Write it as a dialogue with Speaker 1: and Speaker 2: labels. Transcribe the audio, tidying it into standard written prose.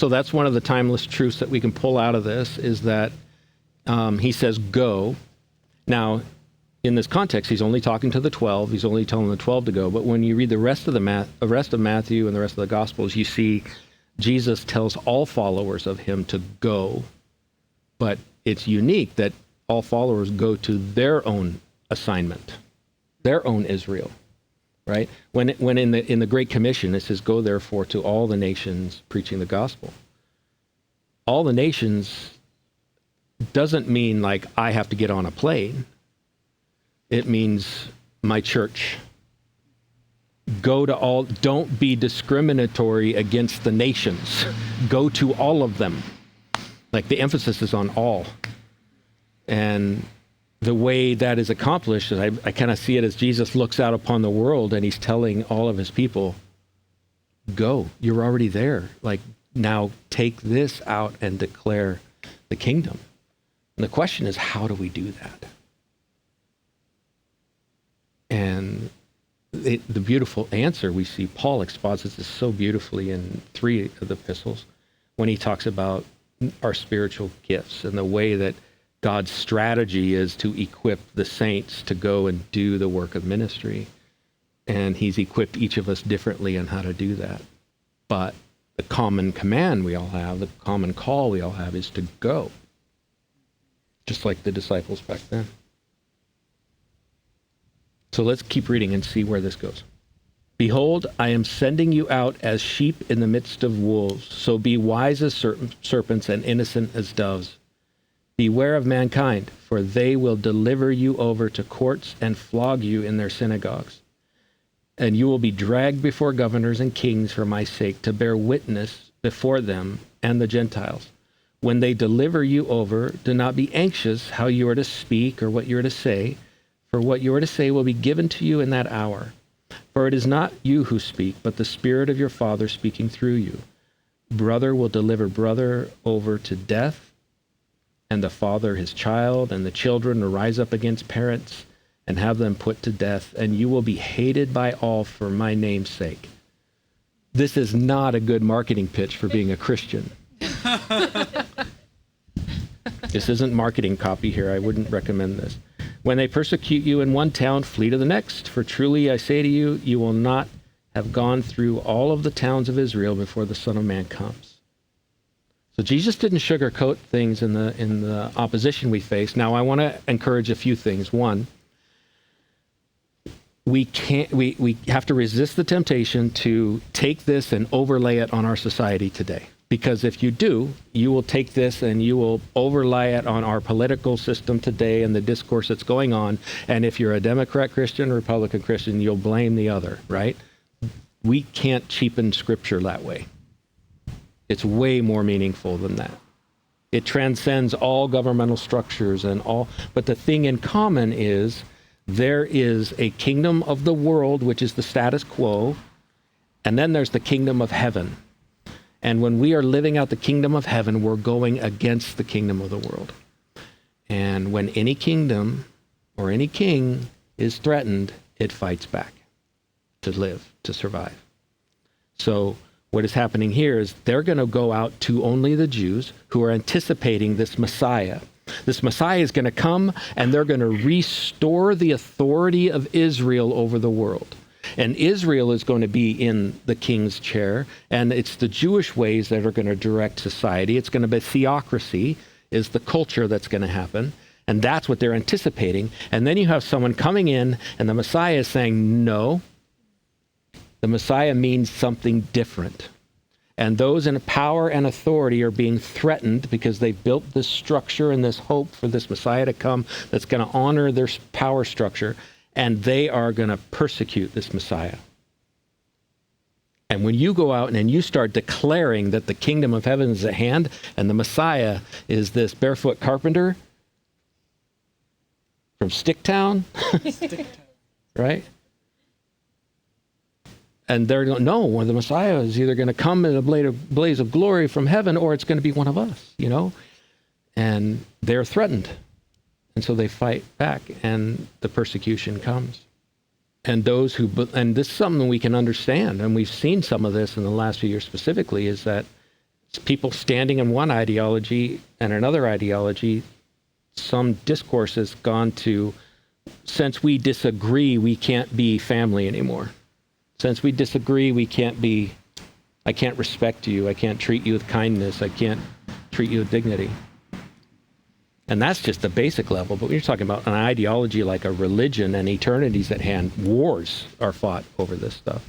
Speaker 1: So that's one of the timeless truths that we can pull out of this, is that he says, go. Now, in this context, he's only talking to the 12. He's only telling the 12 to go. But when you read the rest of Matthew and the rest of the Gospels, you see Jesus tells all followers of him to go. But it's unique that all followers go to their own assignment, their own Israel, right? When in the Great Commission, it says, go therefore to all the nations preaching the gospel. All the nations doesn't mean like I have to get on a plane. It means my church. Go to all, don't be discriminatory against the nations. Go to all of them. Like the emphasis is on all. And the way that is accomplished is I kind of see it as Jesus looks out upon the world and he's telling all of his people, go, you're already there. Like now take this out and declare the kingdom. And the question is, how do we do that? And the beautiful answer we see Paul exposits this so beautifully in 3 of the epistles when he talks about our spiritual gifts and the way that God's strategy is to equip the saints to go and do the work of ministry. And he's equipped each of us differently on how to do that. But the common command we all have, the common call we all have is to go. Just like the disciples back then. So let's keep reading and see where this goes. Behold, I am sending you out as sheep in the midst of wolves. So be wise as serpents and innocent as doves. Beware of mankind, for they will deliver you over to courts and flog you in their synagogues. And you will be dragged before governors and kings for my sake, to bear witness before them and the Gentiles. When they deliver you over, do not be anxious how you are to speak or what you are to say, for what you are to say will be given to you in that hour. For it is not you who speak, but the Spirit of your Father speaking through you. Brother will deliver brother over to death, and the father his child, and the children will rise up against parents and have them put to death, and you will be hated by all for my name's sake. This is not a good marketing pitch for being a Christian. This isn't marketing copy here. I wouldn't recommend this. When they persecute you in one town, flee to the next. For truly I say to you, you will not have gone through all of the towns of Israel before the Son of Man comes. So Jesus didn't sugarcoat things in the opposition we face. Now I want to encourage a few things. One, we have to resist the temptation to take this and overlay it on our society today. Because if you do, you will take this and you will overlay it on our political system today and the discourse that's going on. And if you're a Democrat Christian or Republican Christian, you'll blame the other, right? We can't cheapen scripture that way. It's way more meaningful than that. It transcends all governmental structures and all, but the thing in common is there is a kingdom of the world, which is the status quo, and then there's the kingdom of heaven. And when we are living out the kingdom of heaven, we're going against the kingdom of the world. And when any kingdom or any king is threatened, it fights back to live, to survive. So what is happening here is they're going to go out to only the Jews who are anticipating this Messiah. This Messiah is going to come and they're going to restore the authority of Israel over the world. And Israel is going to be in the king's chair, and it's the Jewish ways that are going to direct society. It's going to be theocracy is the culture that's going to happen, and that's what they're anticipating. And then you have someone coming in, and the Messiah is saying, no, the Messiah means something different. And those in power and authority are being threatened because they've built this structure and this hope for this Messiah to come that's going to honor their power structure. And they are going to persecute this Messiah. And when you go out and you start declaring that the kingdom of heaven is at hand and the Messiah is this barefoot carpenter from Sticktown, right? And they're going, no, well, the Messiah is either going to come in a blaze of glory from heaven or it's going to be one of us, you know? And they're threatened. And so they fight back, and the persecution comes. And those who, and this is something we can understand, and we've seen some of this in the last few years specifically, is that people standing in one ideology and another ideology, some discourse has gone to, since we disagree, we can't be family anymore. Since we disagree, I can't respect you. I can't treat you with kindness. I can't treat you with dignity. And that's just the basic level. But when you're talking about an ideology like a religion and eternity's at hand, wars are fought over this stuff.